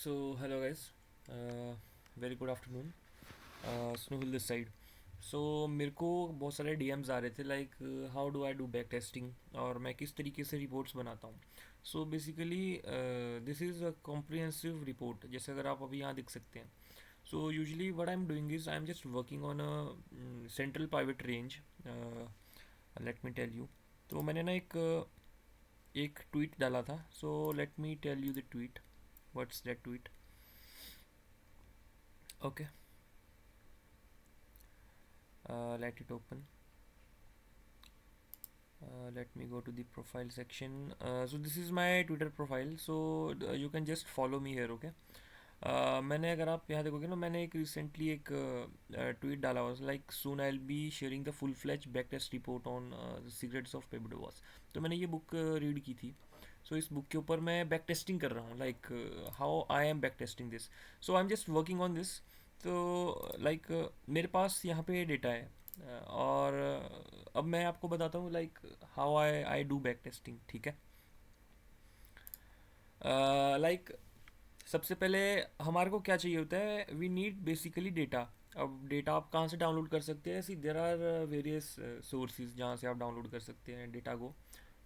Hello guys, very good afternoon. Snowhill this side. मेरे को बहुत सारे DMs आ रहे थे like how do I do back testing और मैं किस तरीके से रिपोर्ट्स बनाता हूँ. Basically this is a comprehensive report, जैसे अगर आप अभी यहाँ देख सकते हैं. Usually what I'm doing is I'm just working on a central pivot range. Let me tell you. तो मैंने ना एक ट्वीट डाला था. Let me tell you the tweet. What's that tweet? Okay, let it open. Let me go to the profile section. This is my Twitter profile. You can just follow me here. Okay. मैंने अगर आप यहाँ देखोगे ना, मैंने एक recently एक tweet डाला हुआ like soon I will be sharing the full fledged back test report on the secrets of पेबडो वॉस. तो मैंने ये बुक रीड की थी. इस बुक के ऊपर मैं बैक टेस्टिंग कर रहा हूँ like how I am back testing this. I am just working on this. Like मेरे पास यहाँ पे डेटा है. और अब मैं आपको बताता हूँ like how I I do back testing. ठीक है. लाइक सबसे पहले हमारे को क्या चाहिए होता है, वी नीड बेसिकली डेटा. अब डेटा आप कहाँ से डाउनलोड कर सकते हैं? सी देर आर वेरियस सोर्सेज जहाँ से आप डाउनलोड कर सकते हैं डेटा को.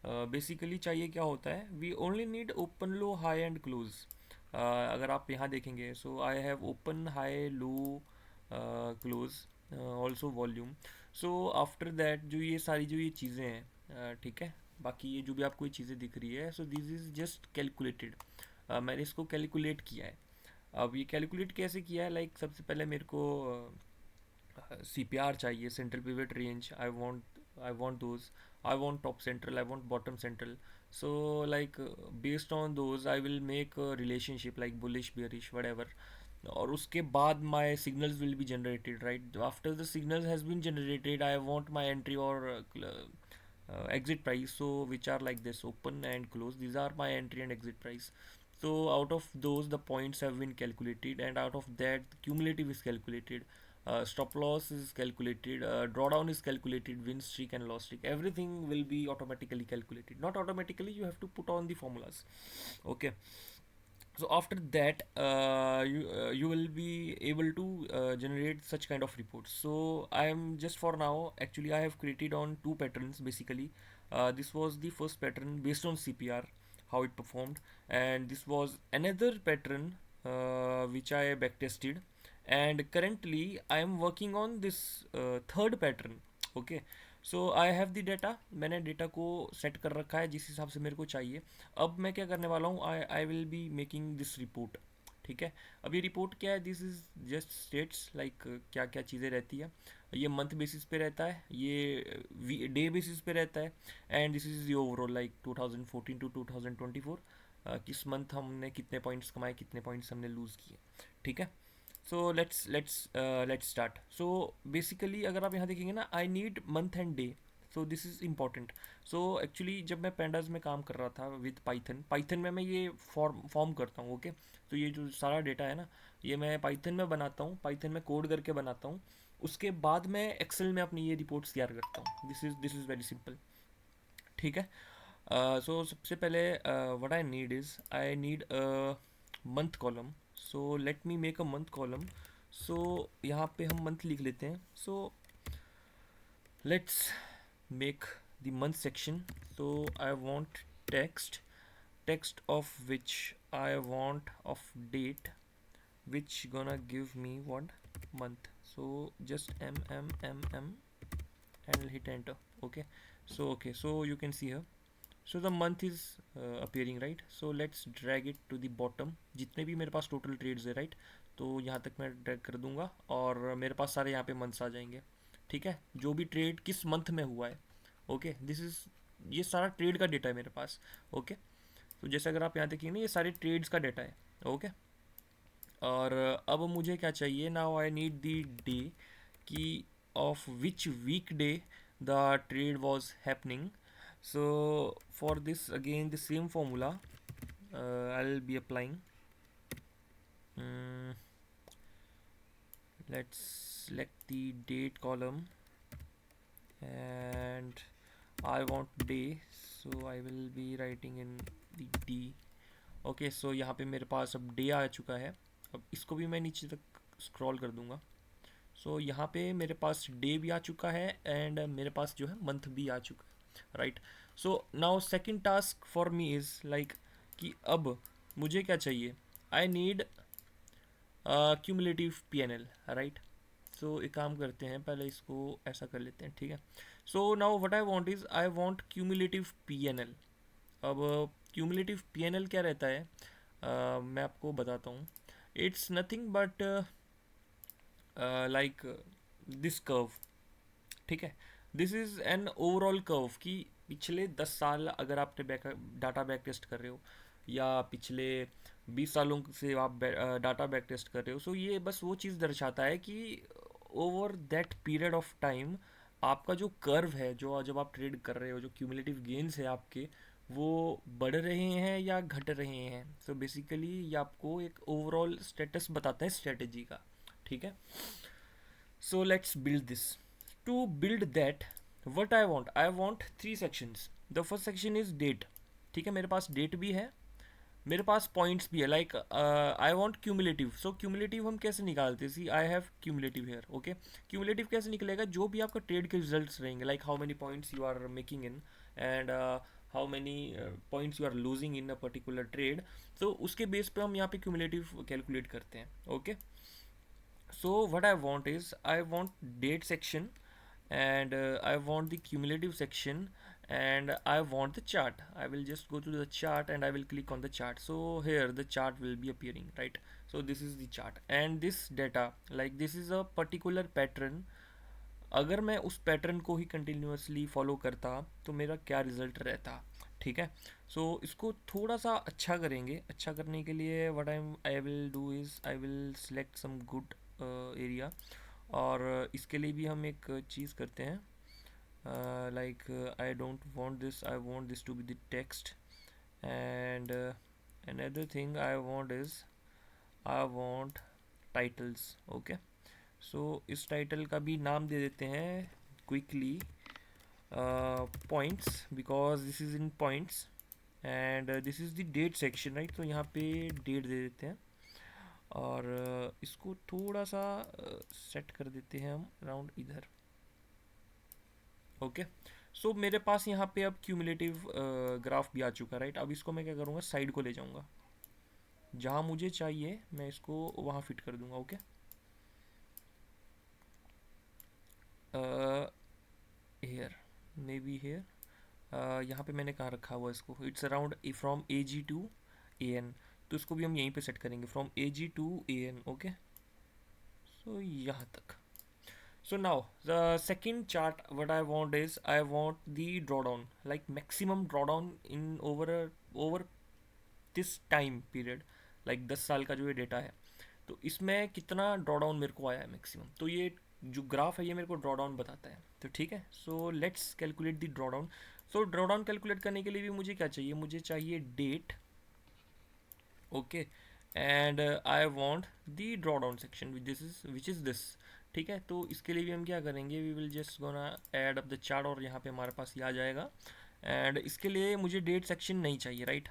बेसिकली चाहिए क्या होता है, we only need open low high and close. अगर आप यहाँ देखेंगे, I have open high low close also volume. After that जो ये सारी जो ये चीज़ें हैं, ठीक है, बाकी ये जो भी आपको ये चीज़ें दिख रही है, दिस इज़ जस्ट कैलकुलेटेड. मैंने इसको कैलकुलेट किया है. अब ये कैलकुलेट कैसे किया है, लाइक सबसे पहले मेरे को CPR चाहिए, central pivot range. I want those. I want top central, I want bottom central. Like based on those I will make relationship like bullish bearish what. और उसके बाद my signals will be generated, right. After the signals has been generated I want my entry और exit price, which are like this: open and close. These are my entry and exit price. Out of those the points have been calculated, and out of that cumulative is calculated, stop loss is calculated, drawdown is calculated, win streak and loss streak, everything will be automatically calculated. Not automatically, you have to put on the formulas. Okay. After that, you will be able to generate such kind of reports. I am just for now, actually I have created on two patterns basically. This was the first pattern based on CPR, how it performed, and this was another pattern which I backtested, and currently I am working on this third pattern. Okay. I have the data. मैंने data को set कर रखा है जिस हिसाब से मेरे को चाहिए. अब मैं क्या करने वाला हूँ, I I will be making this report. ठीक है. अब ये रिपोर्ट क्या है, this is just stats like क्या क्या चीज़ें रहती है. ये मंथ बेसिस पे रहता है, ये डे बेसिस पे रहता है, and this is the overall like 2014 to 2024. किस मंथ हमने कितने पॉइंट्स कमाए, कितने पॉइंट्स हमने लूज़ किए. ठीक है. Let's start. बेसिकली अगर आप यहाँ देखेंगे ना, I need month and day. This is important. Actually जब मैं पेंडाज में काम कर रहा था विद पाइथन, पाइथन में मैं ये फॉर्म करता हूँ. ओके. ये जो सारा डेटा है ना, ये मैं पाइथन में बनाता हूँ, पाइथन में कोड करके बनाता हूँ. उसके बाद मैं एक्सेल में अपनी ये रिपोर्ट्स तैयार करता हूँ. This is very simple. ठीक है. सबसे पहले what I need is I need month column. Let me make a month column. यहाँ पे हम मंथ लिख लेते हैं. Let's make the month section. I want text of which I want of date, which gonna give me what month. Just m and hit enter. Okay. You can see here. The month is appearing, right. Let's drag it to the bottom. जितने भी मेरे पास total trades है, right. तो यहाँ तक मैं drag कर दूंगा और मेरे पास सारे यहाँ पे मंथ्स आ जाएंगे. ठीक है. जो भी ट्रेड किस मंथ में हुआ है. ओके. ये सारा ट्रेड का डेटा है मेरे पास. ओके. जैसे अगर आप यहाँ देखिए ना, ये सारे ट्रेड्स का डेटा है. ओके. और अब मुझे क्या चाहिए, now I need the day की of which week day the trade was happening. For this again the same formula I'll be applying. mm, let's select the date column and I want day, I will be writing in the D. Okay, so यहाँ पे मेरे पास अब day आ चुका है। अब इसको भी मैं नीचे तक स्क्रॉल कर दूंगा। सो यहाँ पे मेरे पास डे भी आ चुका है एंड मेरे पास जो है मंथ भी आ चुका है, right. So now second task for me is like कि अब मुझे क्या चाहिए, I need cumulative P N L, right. So एक काम करते हैं, पहले इसको ऐसा कर लेते हैं, ठीक है। So now what I want is I want cumulative P N L. अब क्यूमुलेटिव पी एन एल क्या रहता है, मैं आपको बताता हूँ। It's nothing but like this curve, ठीक है। This is an overall curve कि पिछले 10 साल अगर आप डाटा बैक टेस्ट कर रहे हो, या पिछले 20 सालों से आप डाटा बैक टेस्ट कर रहे हो, सो ये बस वो चीज़ दर्शाता है कि over that period of time आपका जो कर्व है, जो जब आप ट्रेड कर रहे हो, जो क्यूमुलेटिव गेन्स है आपके, वो बढ़ रहे हैं या घट रहे हैं। सो बेसिकली ये आपको एक ओवरऑल स्टेटस बताता है स्ट्रेटेजी का, ठीक है। So let's build this. To build that, what I want three sections. The first section is date. ठीक है, मेरे पास डेट भी है, मेरे पास पॉइंट्स भी है। Like I want cumulative. So cumulative हम कैसे निकालते हैं, see I have cumulative here, okay. Cumulative कैसे निकलेगा, जो भी आपका ट्रेड के रिजल्ट्स रहेंगे, like how many points you are making in and how many points you are losing in a particular trade, तो उसके बेस पे हम यहाँ पे क्यूमुलेटिव कैलकुलेट करते हैं, okay. So what I want is I want date section, and I want the cumulative section, and I want the chart. I will just go to the chart and I will click on the chart. So here the chart will be appearing, right? So this is the chart and this data, like this is a particular pattern. अगर मैं उस pattern को ही continuously follow करता तो मेरा क्या result रहता, ठीक है। सो इसको थोड़ा सा अच्छा करेंगे। अच्छा करने के लिए what I will do is I will select some good area, और इसके लिए भी हम एक चीज़ करते हैं, like I don't want this, I want this to be the text, and another thing I want is I want titles, okay। So इस टाइटल का भी नाम दे देते हैं quickly points, because this is in points and this is the date section, right. तो यहाँ पे डेट दे देते हैं, और इसको थोड़ा सा सेट कर देते हैं हम अराउंड इधर, ओके। सो मेरे पास यहाँ पे अब क्यूमुलेटिव ग्राफ भी आ चुका है, राइट। अब इसको मैं क्या करूँगा, साइड को ले जाऊँगा, जहाँ मुझे चाहिए मैं इसको वहाँ फिट कर दूँगा, okay. Here, maybe here, यहाँ पे मैंने कहाँ रखा हुआ इसको, it's around from A G to A N, तो इसको भी हम यहीं पे सेट करेंगे from A G to A N, okay. So यहाँ तक। So now the second chart what I want is I want the drawdown, like maximum drawdown in over this time period, like 10 साल का जो ये data है, तो इसमें कितना ड्रॉ डाउन मेरे को आया है मैक्सिमम। तो ये जो ग्राफ है ये मेरे को ड्रॉ डाउन बताता है, तो ठीक है। So let's calculate the drawdown. So drawdown calculate करने के लिए भी मुझे क्या चाहिए, मुझे चाहिए date, okay, and I want the drawdown section which is this, ठीक है। तो इसके लिए भी हम क्या करेंगे, we will just gonna add up the chart, और यहाँ पे हमारे पास ये आ जाएगा। एंड इसके लिए मुझे डेट सेक्शन नहीं चाहिए, राइट।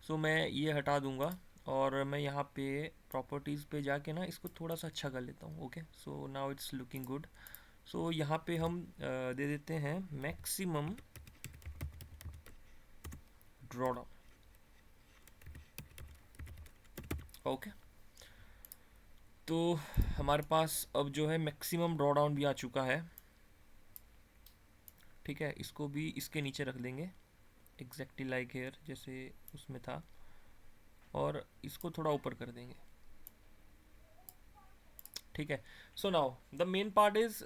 सो मैं ये हटा दूंगा, और मैं यहाँ पे प्रॉपर्टीज़ पे जाके ना इसको थोड़ा सा अच्छा कर लेता हूँ, okay. So now it's looking good. So यहाँ पे हम दे देते हैं मैक्सिमम ड्रॉ डाउन, ओके। तो हमारे पास अब जो है मैक्सिमम ड्रॉ डाउन भी आ चुका है, ठीक है। इसको भी इसके नीचे रख देंगे एग्जैक्टली लाइक हेयर जैसे उसमें था, और इसको थोड़ा ऊपर कर देंगे, ठीक है। So now the main part is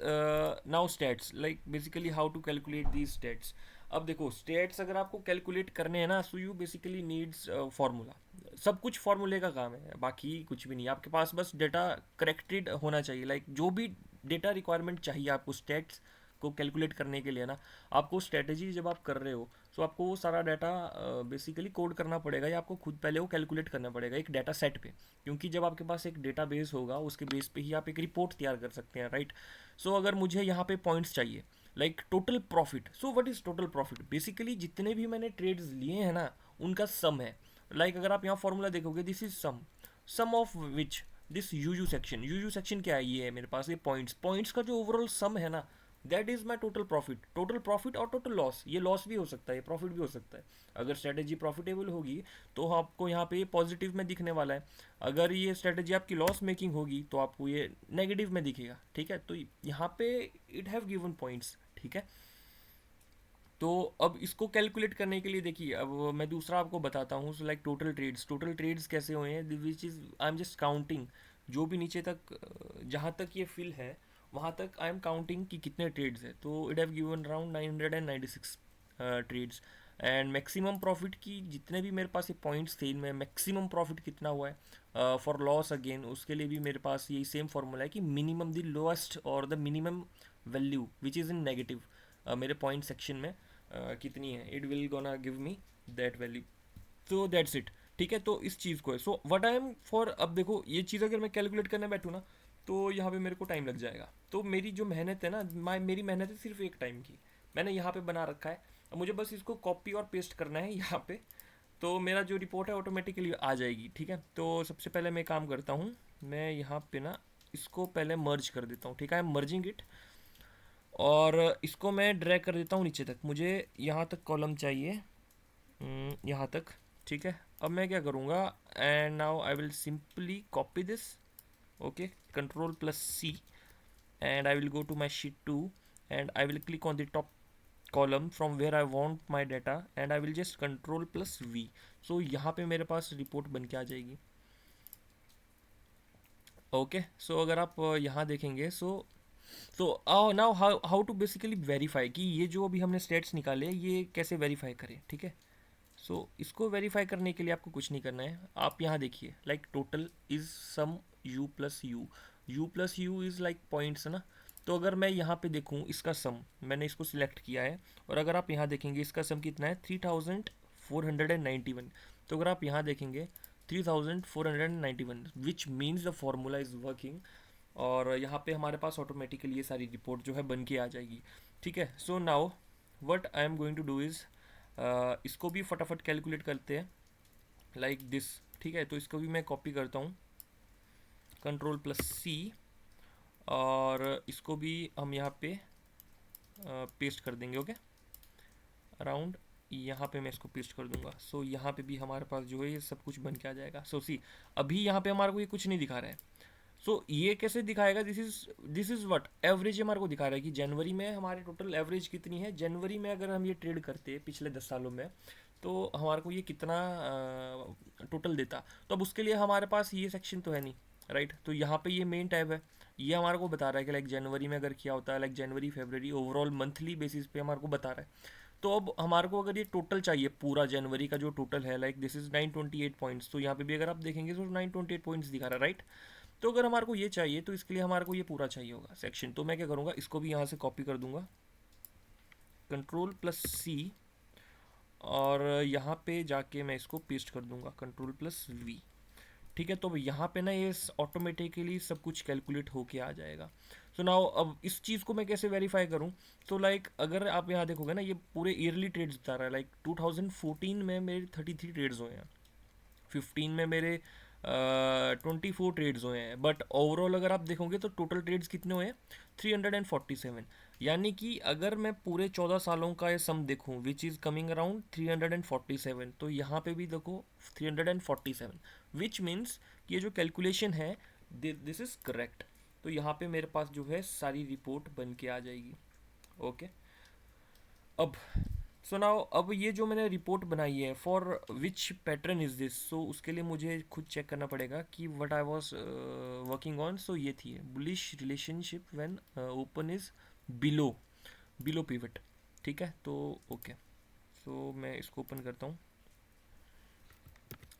now stats, like basically how to calculate these stats. अब देखो स्टेट्स अगर आपको कैलकुलेट करने हैं ना, so you basically needs formula. सब कुछ फार्मूले का काम है, बाकी कुछ भी नहीं। आपके पास बस डेटा करेक्टेड होना चाहिए, लाइक जो भी डेटा रिक्वायरमेंट चाहिए आपको स्टेट्स को कैलकुलेट करने के लिए ना, आपको स्ट्रेटेजी जब आप कर रहे हो, सो आपको वो सारा डाटा बेसिकली कोड करना पड़ेगा, या आपको खुद पहले वो कैलकुलेट करना पड़ेगा एक डाटा सेट पे। क्योंकि जब आपके पास एक डेटा बेस होगा, उसके बेस पे ही आप एक रिपोर्ट तैयार कर सकते हैं, राइट। सो अगर मुझे यहाँ पे पॉइंट्स चाहिए, like total profit. So what is total profit, basically जितने भी मैंने ट्रेड्स लिए हैं ना, उनका सम है। लाइक अगर आप यहाँ फॉर्मूला देखोगे, this is sum of which this यूयू सेक्शन क्या है, ये है मेरे पास ये पॉइंट्स, पॉइंट्स का जो ओवरऑल सम है ना, that is my total profit और टोटल लॉस, ये लॉस भी हो सकता है, ये प्रॉफिट भी हो सकता है। अगर स्ट्रेटेजी प्रॉफिटेबल होगी तो आपको यहाँ पे ये पॉजिटिव में दिखने वाला है, अगर ये स्ट्रेटेजी आपकी लॉस मेकिंग होगी तो आपको ये नेगेटिव में दिखेगा, ठीक है। तो यहाँ पे इट हैव गिवन पॉइंट्स, ठीक है। तो अब इसको कैलकुलेट करने के लिए देखिए, अब मैं दूसरा आपको बताता हूँ। सो लाइक टोटल ट्रेड्स कैसे हुए हैं, which is I am just counting, जो भी नीचे तक जहाँ तक ये फिल है वहाँ तक आई एम काउंटिंग कि कितने ट्रेड्स है। तो it have given around 996 trades, and maximum profit की जितने भी मेरे पास ये पॉइंट्स थे इनमें मैक्सिमम प्रॉफिट कितना हुआ है फॉर लॉस, अगेन उसके लिए भी मेरे पास यही सेम फार्मूला है कि मिनिमम द लोएस्ट और the minimum value which is in negative मेरे पॉइंट सेक्शन में कितनी है, it will gonna give me that value. तो दैट्स इट, ठीक है। तो इस चीज़ को है, so what I M for, अब देखो ये चीज़ अगर मैं कैलकुलेट करने बैठूँ ना तो यहाँ पे मेरे को टाइम लग जाएगा। तो मेरी जो मेहनत है ना, मेरी मेहनत है सिर्फ एक टाइम की, मैंने यहाँ पे बना रखा है, अब मुझे बस इसको कॉपी और पेस्ट करना है यहाँ पे, तो मेरा जो रिपोर्ट है ऑटोमेटिकली आ जाएगी, ठीक है। तो सबसे पहले मैं काम करता हूँ, मैं यहाँ पे ना इसको पहले मर्ज कर देता हूँ, ठीक है, आई एम मर्जिंग इट, और इसको मैं ड्रैग कर देता हूँ नीचे तक, मुझे यहाँ तक कॉलम चाहिए, यहाँ तक, ठीक है। अब मैं क्या करूँगा, and now I will simply copy this, okay, control plus C, and I will go to my sheet 2 and I will click on the top column from where I want my data and I will just control plus V, so यहाँ पे मेरे पास report बन के आ जाएगी, okay. सो अगर आप यहाँ देखेंगे, so now how to basically verify कि ये जो अभी हमने स्टेट्स निकाले ये कैसे वेरीफाई करें, ठीक है। सो इसको वेरीफाई करने के लिए आपको कुछ नहीं करना है, आप यहाँ देखिए, like total is sum U plus U is like points है ना। तो अगर मैं यहाँ पे देखूँ इसका सम, मैंने इसको सिलेक्ट किया है, और अगर आप यहाँ देखेंगे इसका सम कितना है 3491, तो अगर आप यहाँ देखेंगे 3491, which means the formula is working, और यहाँ पे हमारे पास ऑटोमेटिकली ये सारी रिपोर्ट जो है बन के आ जाएगी, ठीक है। So now what I am going to do is, इसको भी फटाफट कैलकुलेट करते हैं लाइक दिस, ठीक है। तो इसको भी मैं कॉपी करता हूँ, कंट्रोल प्लस सी, और इसको भी हम यहाँ पे पेस्ट कर देंगे, ओके, अराउंड यहाँ पे मैं इसको पेस्ट कर दूंगा। सो यहाँ पे भी हमारे पास जो है ये सब कुछ बन के आ जाएगा। सो सी, अभी यहाँ पे हमारे को ये कुछ नहीं दिखा रहा है, सो ये कैसे दिखाएगा, दिस इज व्हाट एवरेज हमारे को दिखा रहा है कि जनवरी में हमारे टोटल एवरेज कितनी है। जनवरी में अगर हम ये ट्रेड करते पिछले 10 सालों में तो हमारे को ये कितना टोटल देता, तो अब उसके लिए हमारे पास ये सेक्शन तो है नहीं, राइट। तो यहाँ पे ये मेन टैब है, ये हमारे को बता रहा है कि लाइक जनवरी में अगर किया होता है, लाइक जनवरी फरवरी ओवरऑल मंथली बेसिस पे हमारे को बता रहा है। तो अब हमारे को अगर ये टोटल चाहिए पूरा जनवरी का जो टोटल है, लाइक दिस इज 928 पॉइंट्स, तो यहाँ पे भी अगर आप देखेंगे तो 928 पॉइंट्स दिखा रहा है, राइट। तो अगर हमारे को ये चाहिए तो इसके लिए हमारे को ये पूरा चाहिए होगा सेक्शन, तो मैं क्या करूँगा, इसको भी यहाँ से कॉपी कर दूंगा, कंट्रोल प्लस सी, और यहाँ पे जाके मैं इसको पेस्ट कर दूंगा, कंट्रोल प्लस वी, ठीक है। तो यहाँ पे ना ये ऑटोमेटिकली सब कुछ कैलकुलेट होके आ जाएगा। सो नाउ अब इस चीज़ को मैं कैसे वेरीफाई करूँ, तो लाइक अगर आप यहाँ देखोगे ना ये पूरे ईयरली ट्रेड्स बता रहा है, लाइक 2014 में मेरे 33 ट्रेड्स हुए हैं, 15 में मेरे 24 ट्रेड्स हुए हैं, बट ओवरऑल अगर आप देखोगे तो टोटल ट्रेड्स कितने हुए हैं 347, यानी कि अगर मैं पूरे 14 सालों का ये सम देखूं विच इज़ कमिंग अराउंड 347, तो यहाँ पे भी देखो 347, विच मीन्स कि ये जो कैलकुलेशन है दिस इज़ करेक्ट। तो यहाँ पे मेरे पास जो है सारी रिपोर्ट बन के आ जाएगी, ओके। अब सो नाउ अब ये जो मैंने रिपोर्ट बनाई है for which pattern is this, so उसके लिए मुझे खुद चेक करना पड़ेगा कि what I was working on. So ये थी bullish relationship when open is below below pivot, ठीक है। तो ओके, सो मैं इसको ओपन करता हूँ,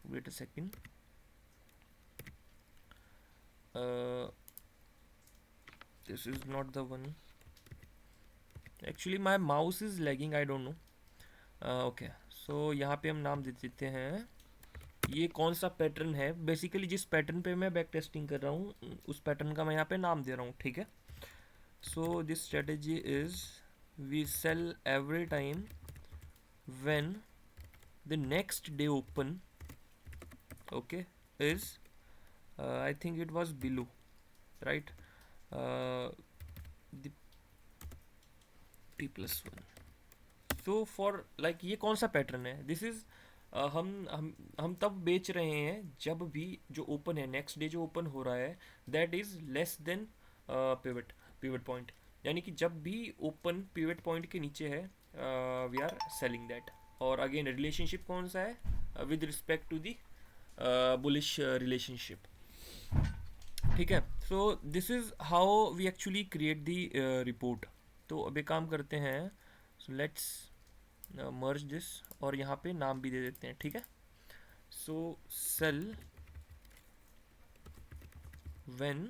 wait a second, this is not the one, actually my mouse is lagging, I don't know, okay. So यहाँ पे हम नाम दे देते हैं, ये कौन सा पैटर्न है, बेसिकली जिस पैटर्न पे मैं बैक टेस्टिंग कर रहा हूँ उस पैटर्न का मैं यहाँ पे नाम दे रहा हूँ, ठीक है। So this strategy is we sell every time when the next day open okay, is I think it was below, right? The p+1. So for like ये कौन सा पैटर्न है, दिस इज हम तब बेच रहे हैं जब भी जो ओपन है नेक्स्ट डे जो ओपन हो रहा है that is less than pivot pivot point, यानी कि जब भी ओपन पिवट पॉइंट के नीचे है वी आर सेलिंग दैट। और अगेन रिलेशनशिप कौन सा है with respect to the bullish relationship, ठीक है। So this is how we actually create the report. तो अब एक काम करते हैं, सो लेट्स मर्ज दिस और यहाँ पे नाम भी दे देते हैं, ठीक है। So sell when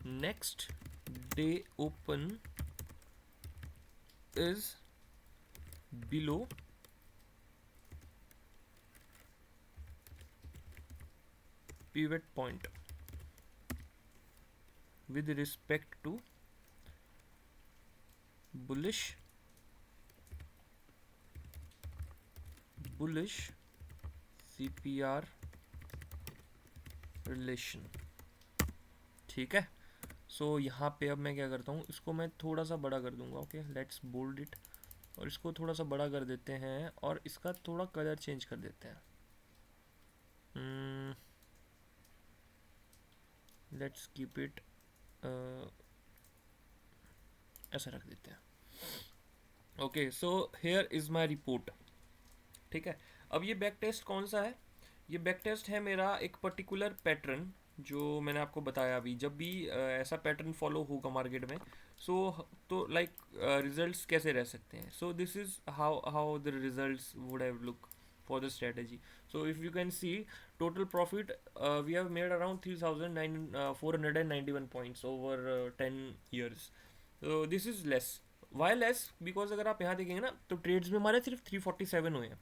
next day open is below pivot point with respect to bullish CPR relation, ठीक है। सो यहाँ पे अब मैं क्या करता हूँ, इसको मैं थोड़ा सा बड़ा कर दूंगा, ओके लेट्स बोल्ड इट, और इसको थोड़ा सा बड़ा कर देते हैं और इसका थोड़ा कलर चेंज कर देते हैं। लेट्स कीप इट ऐसा रख देते हैं। Okay so here is my report, ठीक है। अब ये बैक टेस्ट कौन सा है, ये बैक टेस्ट है मेरा एक पर्टिकुलर पैटर्न जो मैंने आपको बताया अभी। जब भी ऐसा पैटर्न फॉलो होगा मार्केट में, सो तो लाइक रिजल्ट्स कैसे रह सकते हैं। So this is how the results would have look for the strategy. So if you can see total profit, we have made around 3,491 points over 10 years. So this is less. Why less? Because अगर आप यहाँ देखेंगे ना तो trades में हमारे सिर्फ 347 हुए हैं।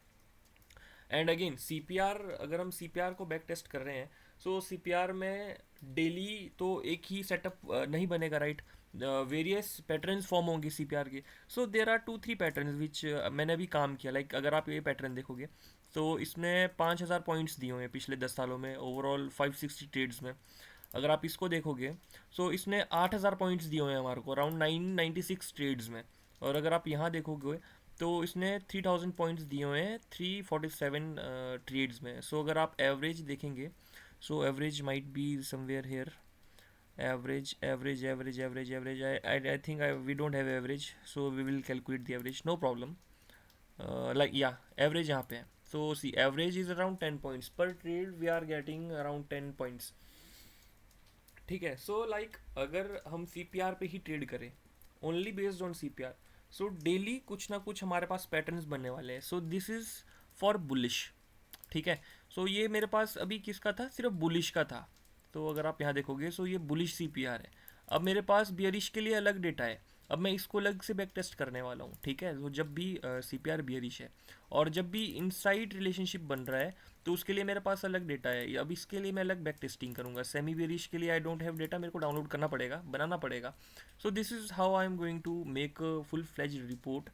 And again C P R, अगर हम सी पी आर को बैक टेस्ट कर रहे हैं, सो सी पी आर में डेली तो एक ही सेटअप नहीं बनेगा, राइट। वेरियस पैटर्न्स फॉर्म होंगे सी पी आर के। सो देर आर 2-3 पैटर्न विच मैंने अभी काम किया, लाइक अगर आप ये पैटर्न देखोगे तो इसने 5,000 पॉइंट्स दिए हुए हैं पिछले 10 सालों में, ओवरऑल 560 ट्रेड्स में। अगर आप इसको देखोगे सो इसने 8,000 पॉइंट्स दिए हुए हैं हमारे को अराउंड 996 ट्रेड्स में। और अगर आप यहाँ देखोगे तो इसने 3,000 पॉइंट्स दिए हुए हैं 347 ट्रेड्स में। सो अगर आप एवरेज देखेंगे, सो average might be somewhere here, average average average average average I think we don't have average, so we will calculate the average, no problem. Like या एवरेज यहाँ पे है। So C average is around 10 points per trade, we are getting around 10 points, ठीक है। So like अगर हम C P R पे ही ट्रेड करें, only based on C P R, so daily कुछ ना कुछ हमारे पास पैटर्न्स बनने वाले हैं। So this is for bullish, ठीक है। सो ये मेरे पास अभी किसका था, सिर्फ बुलिश का था। तो अगर आप यहाँ देखोगे सो ये बुलिश सी पी आर है। अब मेरे पास बियरिश के लिए अलग डेटा है, अब मैं इसको अलग से बैक टेस्ट करने वाला हूँ, ठीक है। तो जब भी सी पी आर बियरिश है और जब भी इनसाइड रिलेशनशिप बन रहा है तो उसके लिए मेरे पास अलग डेटा है। अब इसके लिए मैं अलग बैक टेस्टिंग करूँगा। सेमी बेरिश के लिए आई डोंट हैव डेटा, मेरे को डाउनलोड करना पड़ेगा, बनाना पड़ेगा। So this is how I am going to make full fledge report.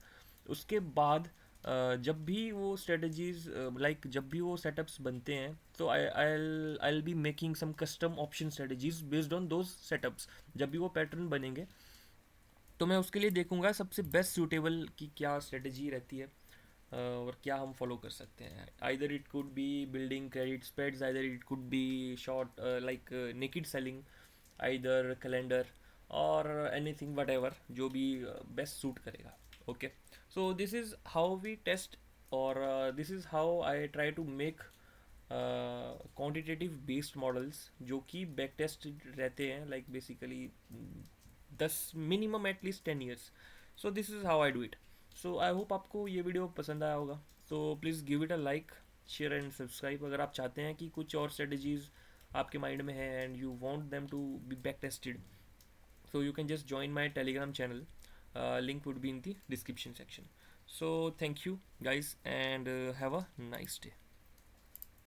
उसके बाद जब भी वो स्ट्रेटजीज लाइक जब भी वो सेटअप्स बनते हैं तो I will be making some custom option strategies based on those setups. जब भी वो पैटर्न बनेंगे तो मैं उसके लिए देखूंगा सबसे बेस्ट सूटेबल की क्या स्ट्रेटजी रहती है और क्या हम फॉलो कर सकते हैं। Either it could be building credit spreads, either it could be short like naked selling, either calendar और एनीथिंग वट एवर जो भी बेस्ट सूट करेगा। Okay so this is how we test और this is how I try to make quantitative based models जो कि back test रहते हैं, like basically 10 minimum at least 10 years. So this is how I do it. So I hope आपको ये video पसंद आया होगा। तो please give it a like, share and subscribe. अगर आप चाहते हैं कि कुछ और स्ट्रेटजीज आपके माइंड में है and you want them to be back tested, so you can just join my telegram channel, link would be in the description section. So thank you guys and have a nice day.